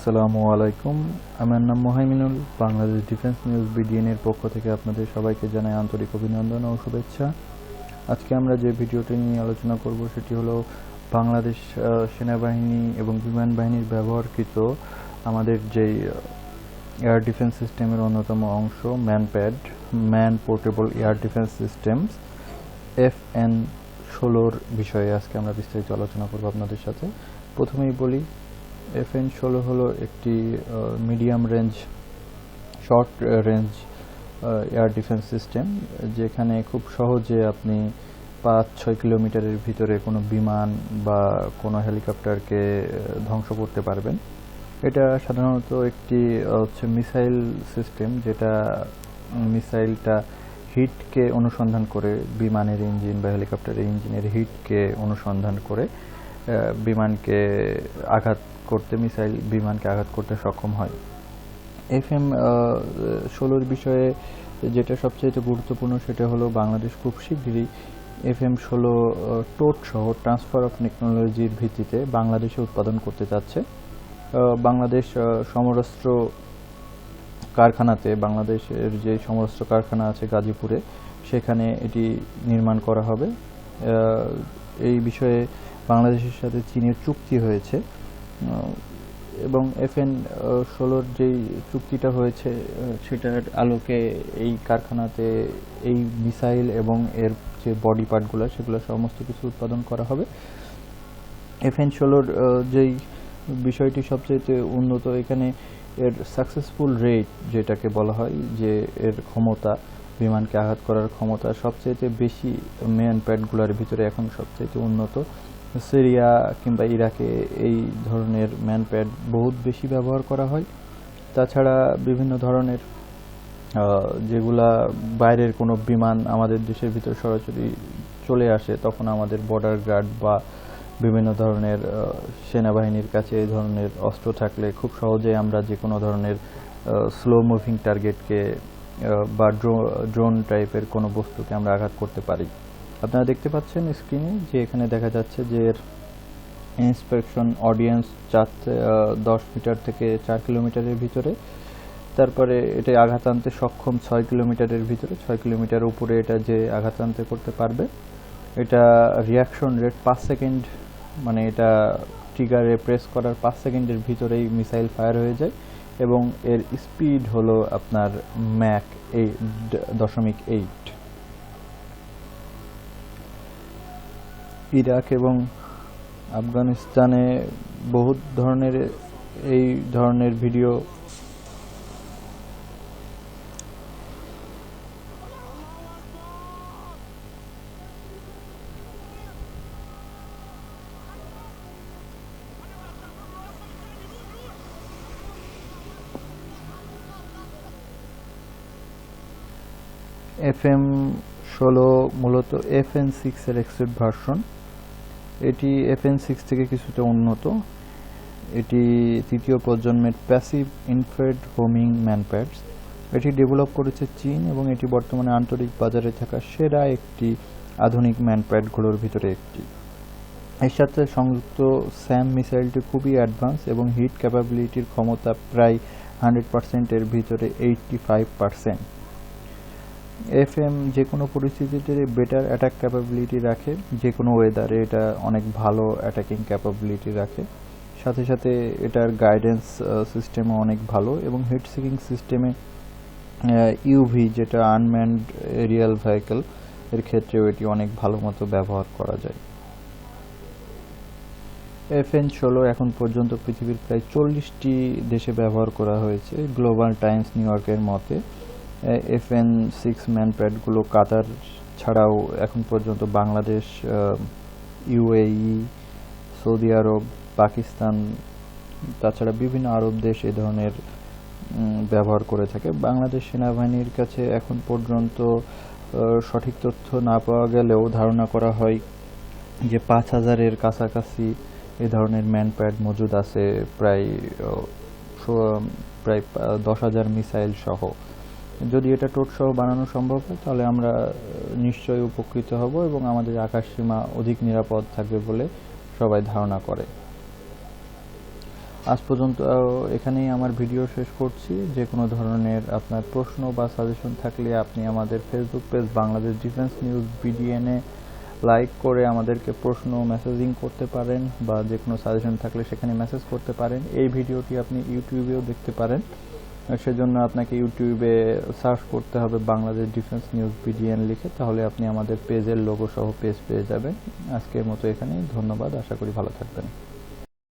আসসালামু আলাইকুম। আমার নাম Mohaiminul. Bangladesh defence news BDN এর পক্ষ থেকে আপনাদের সবাইকে জানাই আন্তরিক অভিনন্দন ও শুভেচ্ছা। আজকে আমরা যে ভিডিওটি নিয়ে আলোচনা করব সেটি হলো বাংলাদেশ সেনাবাহিনী এবং বিমান বাহিনীর ব্যবহারকৃত আমাদের যেই এয়ার ডিফেন্স সিস্টেমের অন্যতম অংশ man portable air defence systems FN-16 বিষয়ে আজকে আমরা বিস্তারিত আলোচনা করব আপনাদের সাথে। প্রথমেই বলি, FN-16 হলো একটি medium range short range air defence system, যেখানে খুব সহজে আপনি 5-6 কিলোমিটারের ভিতরে কোনো বিমান বা কোনো হেলিকপ্টারকে ধ্বংস করতে পারবেন। এটা সাধারণত একটি মিসাইল সিস্টেম, যেটা মিসাইলটা হিটকে অনুসন্ধান করে, বিমানের ইঞ্জিন বা হেলিকপ্টারের ইঞ্জিনের হিটকে অনুসন্ধান করে বিমানকে আঘাত করতে বিমানকে আঘাত করতে সক্ষম হয়। FM-16 বিষয়ে যেটা সবচেয়ে গুরুত্বপূর্ণ সেটা হলো বাংলাদেশ খুব শীঘ্রই FM-16 টোট সহ ট্রান্সফার অফ টেকনোলজির ভিত্তিতে বাংলাদেশে উৎপাদন করতে যাচ্ছে। বাংলাদেশ সমরাস্ত্র কারখানাতে, বাংলাদেশের যে সমরাস্ত্র কারখানা আছে গাজীপুরে, সেখানে এটি নির্মাণ করা হবে। এই বিষয়ে বাংলাদেশের সাথে চীনের চুক্তি হয়েছে এবং FN-16 যেই চুক্তিটা হয়েছে সেটার আলোকে এই কারখানাতে এই মিসাইল এবং এর যে বডি পার্টগুলো সেগুলো সমস্ত কিছু উৎপাদন করা হবে। FN-16 যেই বিষয়টি সবচেয়ে উন্নত, এখানে এর সাকসেসফুল রেট যেটাকে বলা হয়, যে এর ক্ষমতা, বিমানকে আঘাত করার ক্ষমতা সবচেয়ে বেশি ম্যান প্যাডগুলোর ভিতরে এখন সবচেয়ে উন্নত। সিরিয়া কিংবা ইরাকে এই ধরনের ম্যান প্যাড বহুত বেশি ব্যবহার করা হয়। তাছাড়া বিভিন্ন ধরনের যেগুলা বাইরের কোনো বিমান আমাদের দেশের ভিতরে সরাসরি চলে আসে, তখন আমাদের বর্ডার গার্ড বা বিভিন্ন ধরনের সেনাবাহিনীর কাছে এই ধরনের অস্ত্র থাকলে খুব সহজেই আমরা যে কোনো ধরনের স্লো মুভিং টার্গেটকে বা ড্রোন টাইপের কোনো বস্তুকে আমরা আঘাত করতে পারি। আপনারা দেখতে পাচ্ছেন স্ক্রিনে যে এখানে দেখা যাচ্ছে যে এর ইন্সপেকশন অডিয়েন্স 10 মিটার থেকে 4 কিলোমিটারের ভিতরে, তারপরে এটা আঘাত আনতে সক্ষম 6 কিলোমিটারের ভিতরে, 6 কিলোমিটার উপরে এটা যে আঘাত আনতে করতে পারবে। এটা রিয়াকশন রেট 5 সেকেন্ড, মানে এটা ট্রিগারে প্রেস করার 5 সেকেন্ডের ভিতরেই মিসাইল ফায়ার হয়ে যায় এবং এর স্পিড হলো আপনার ম্যাক 8.8। ইরাক এবং আফগানিস্তানে বহুত ধরনের এই ধরনের ভিডিও FM-16 মূলত FN-6 এর এক্সটেড ভার্সন। এটি FN-6 থেকে কিছুটা উন্নত। এটি তৃতীয় প্রজন্মের প্যাসিভ ইনফ্রারেড হোমিং ম্যানপ্যাডস। এটি ডেভেলপ করেছে চীন এবং এটি বর্তমানে আন্তর্জাতিক বাজারে থাকা সেরা একটি আধুনিক ম্যানপ্যাডগুলোর ভিতরে একটি। এর সাথে সংযুক্ত স্যাম মিসাইলটি খুবই অ্যাডভান্স এবং হিট ক্যাপাবিলিটির ক্ষমতা প্রায় 100% এর ভিতরে 85%। FM যে কোনো পরিস্থিতিতে বেটার অ্যাটাক ক্যাপাবিলিটি রাখে, যে কোনো ওয়েদারে এটা অনেক ভালো অ্যাটাকিং ক্যাপাবিলিটি রাখে। সাথে সাথে এটার গাইডেন্স সিস্টেমও অনেক ভালো এবং হিট সিকিং সিস্টেমে ইউভি, যেটা আনম্যানড এরিয়াল ভেহিকল, এর ক্ষেত্রেও এটি অনেক ভালো মতো ব্যবহার করা যায়। FN-16 এখন পর্যন্ত পৃথিবীর প্রায় 40টি দেশে ব্যবহার করা হয়েছে। গ্লোবাল টাইমস নিউ ইয়র্কের মতে FN-6 ম্যানপ্যাডগুলো কাতার ছাড়াও এখন পর্যন্ত বাংলাদেশ, UAE, সৌদি আরব, পাকিস্তান, তাছাড়া বিভিন্ন আরব দেশ এই ধরনের ব্যবহার করে থাকে। বাংলাদেশ সেনাবাহিনীর কাছে এখন পর্যন্ত সঠিক তথ্য না পাওয়া গেলেও ধারণা করা হয় যে 5000-এর কাছাকাছি এই ধরনের ম্যানপ্যাড মজুদ আছে, প্রায় 10,000 মিসাইল সহ। যদি এটা টোট সহ বানানো সম্ভব হয় তাহলে আমরা নিশ্চয়ই উপকৃত হব এবং আমাদের আকাশসীমা অধিক নিরাপদ থাকবে বলে সবাই ধারণা করে। আজ পর্যন্ত এখানেই আমার ভিডিও শেষ করছি। যে কোনো ধরনের আপনার প্রশ্ন বা সাজেশন থাকলে আপনি আমাদের Facebook page Bangladesh defence news বিডিএনে লাইক করে আমাদেরকে প্রশ্ন মেসেজিং করতে পারেন, বা যে কোনো সাজেশন থাকলে সেখানে মেসেজ করতে পারেন। এই ভিডিওটি আপনি ইউটিউবেও দেখতে পারেন, সেজন্য আপনাকে ইউটিউবে সার্চ করতে হবে বাংলাদেশ ডিফেন্স নিউজ বিডিএন লিখে, তাহলে আপনি আমাদের পেজের লোগো সহ পেজ পেয়ে যাবেন। আজকের মতো এখানেই, ধন্যবাদ, আশা করি ভালো থাকবেন।